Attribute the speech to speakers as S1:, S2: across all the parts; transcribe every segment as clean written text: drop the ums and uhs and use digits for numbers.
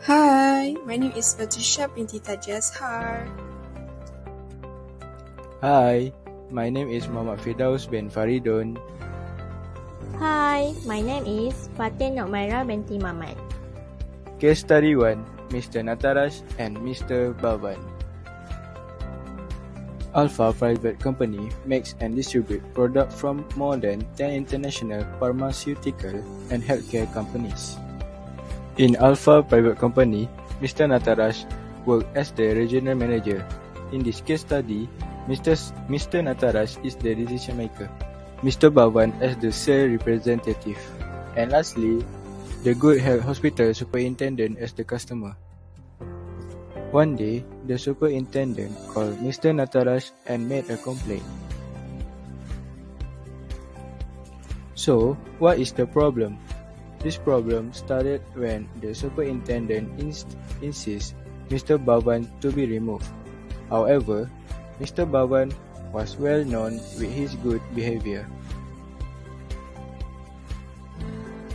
S1: Hi, my name is Patricia binti Tajashar.
S2: Hi, my name is Muhammad Firdaus bin Faridun.
S3: Hi, my name is Fatin Nokmaira binti Mamat.
S2: Case study 1, Mr. Natarash and Mr. Bavan. Alpha Private Company makes and distributes products from more than 10 international pharmaceutical and healthcare companies. In Alpha Private Company, Mr. Natarash worked as the regional manager. In this case study, Mr. Natarash is the decision maker, Mr. Bavan as the sales representative, and lastly, the Good Health Hospital superintendent as the customer. One day, the superintendent called Mr. Natarash and made a complaint. So, what is the problem? This problem started when the superintendent insists Mr. Bavan to be removed. However, Mr. Bavan was well known with his good behavior.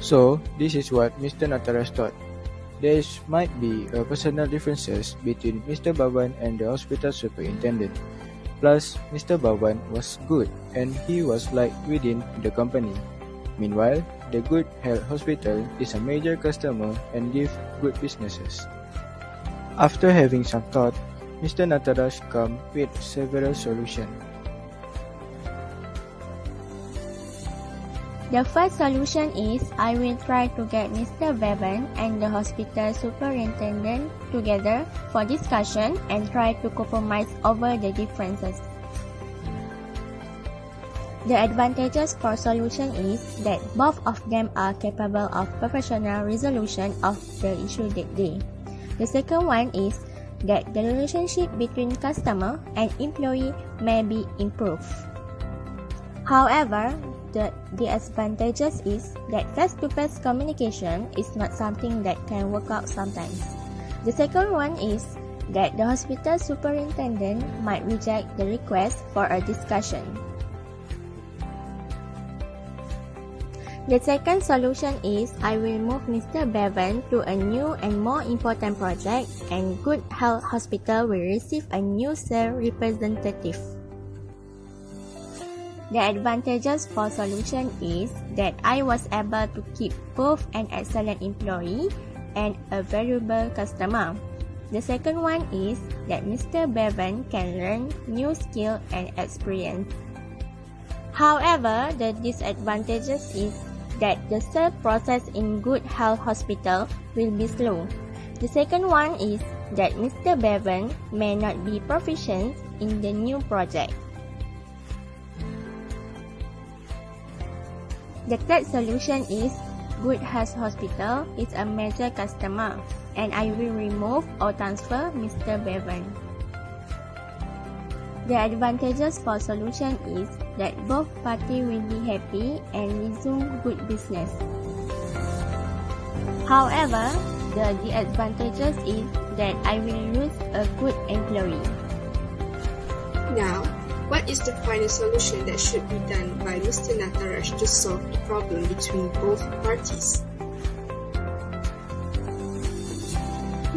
S2: So, this is what Mr. Natarash thought. There might be personal differences between Mr. Bavan and the hospital superintendent. Plus, Mr. Bavan was good and he was liked within the company. Meanwhile, the Good Health Hospital is a major customer and gives good businesses. After having some thought, Mr. Natarash came with several solutions.
S3: The first solution is I will try to get Mr. Bevan and the hospital superintendent together for discussion and try to compromise over the differences. The advantages for solution is that both of them are capable of professional resolution of the issue that day. The second one is that the relationship between customer and employee may be improved. However, the disadvantages is that face-to-face communication is not something that can work out sometimes. The second one is that the hospital superintendent might reject the request for a discussion. The second solution is I will move Mr. Bevan to a new and more important project and Good Health Hospital will receive a new sales representative. The advantages for solution is that I was able to keep both an excellent employee and a valuable customer. The second one is that Mr. Bevan can learn new skill and experience. However, the disadvantages is that the sales process in Good Health Hospital will be slow. The second one is that Mr. Bevan may not be proficient in the new project. The third solution is Good Health Hospital is a major customer and I will remove or transfer Mr. Bevan. The advantages for solution is that both parties will be happy and resume good business. However, the disadvantages is that I will lose a good employee.
S1: Now, what is the final solution that should be done by Mr. Natarash to solve the problem between both parties?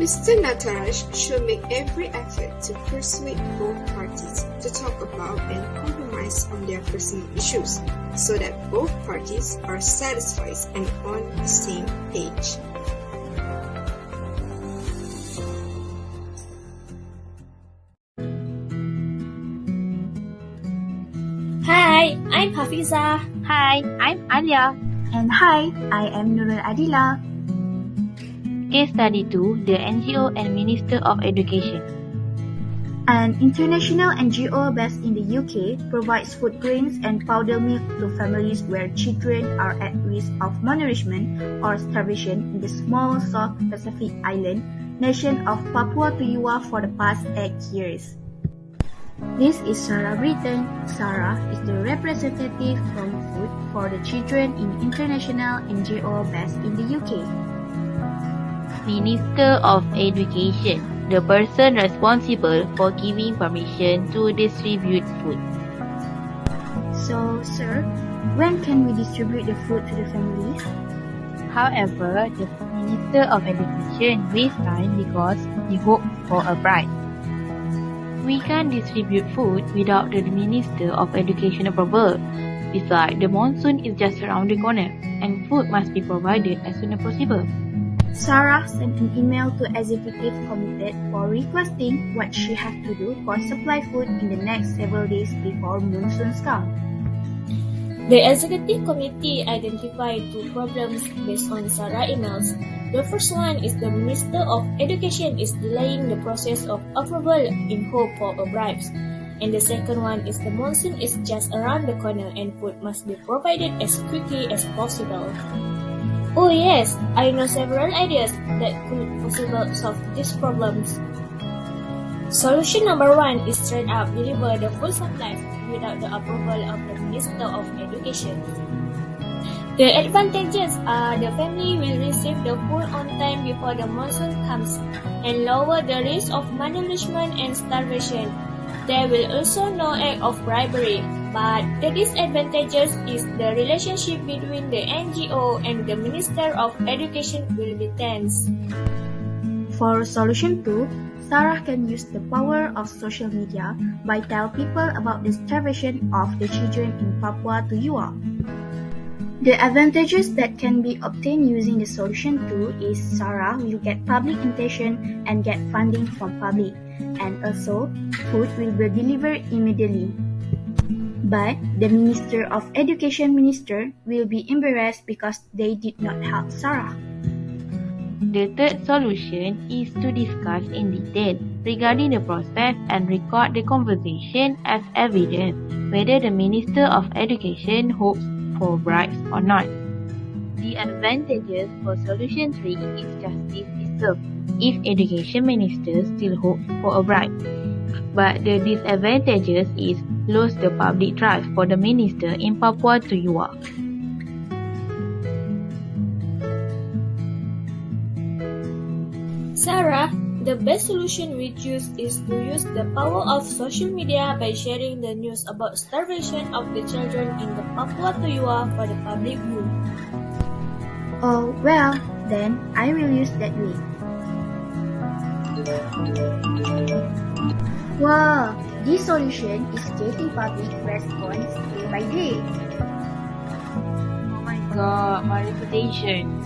S1: Mr. Natarash should make every effort to persuade both parties to talk about and compromise on their personal issues so that both parties are satisfied and on the same page.
S4: Hi, I'm Hafiza.
S5: Hi, I'm Alia.
S4: And hi, I am Nurul Adila.
S5: Case study 2, the NGO and Minister of Education.
S4: An international NGO based in the UK provides food grains and powder milk to families where children are at risk of malnourishment or starvation in the small South Pacific island nation of Papua Niue for the past 8 years. This is Sarah Britton. Sarah is the representative from Food for the Children in international NGO based in the UK.
S5: Minister of Education, the person responsible for giving permission to distribute food.
S4: So, sir, when can we distribute the food to the families?
S5: However, the Minister of Education waste time because he hopes for a prize. We can't distribute food without the Minister of Education approval. Besides, the monsoon is just around the corner, and food must be provided as soon as possible.
S4: Sarah sent an email to Executive Committee for requesting what she has to do for supply food in the next several days before monsoons come.
S6: The Executive Committee identified two problems based on Sarah's emails. The first one is the Minister of Education is delaying the process of approval in hope for a bribes. And the second one is the monsoon is just around the corner and food must be provided as quickly as possible. Oh yes, I know several ideas that could possibly solve these problems. Solution number 1 is straight up deliver the food supplies without the approval of the Minister of Education. The advantages are the family will receive the food on time before the monsoon comes and lower the risk of malnourishment and starvation. There will also no act of bribery, but the disadvantages is the relationship between the NGO and the Minister of Education will be tense.
S4: For solution 2, Sarah can use the power of social media by tell people about the starvation of the children in Papua to Ua. The advantages that can be obtained using the solution 2 is Sarah will get public attention and get funding from public, and also food will be delivered immediately. But the Minister of Education will be embarrassed because they did not help Sarah.
S5: The third solution is to discuss in detail regarding the process and record the conversation as evidence whether the Minister of Education hopes for bribes or not. The advantages for solution 3 is justice is served if Education Minister still hopes for a bribe. But the disadvantages is lose the public trust for the Minister in Papua to Ua.
S6: Sarah, the best solution we choose is to use the power of social media by sharing the news about starvation of the children in the Papua to Ua for the public view.
S4: Oh, well, then I will use that way. Wow, this solution is getting public response day by day.
S5: Oh my god, my reputation.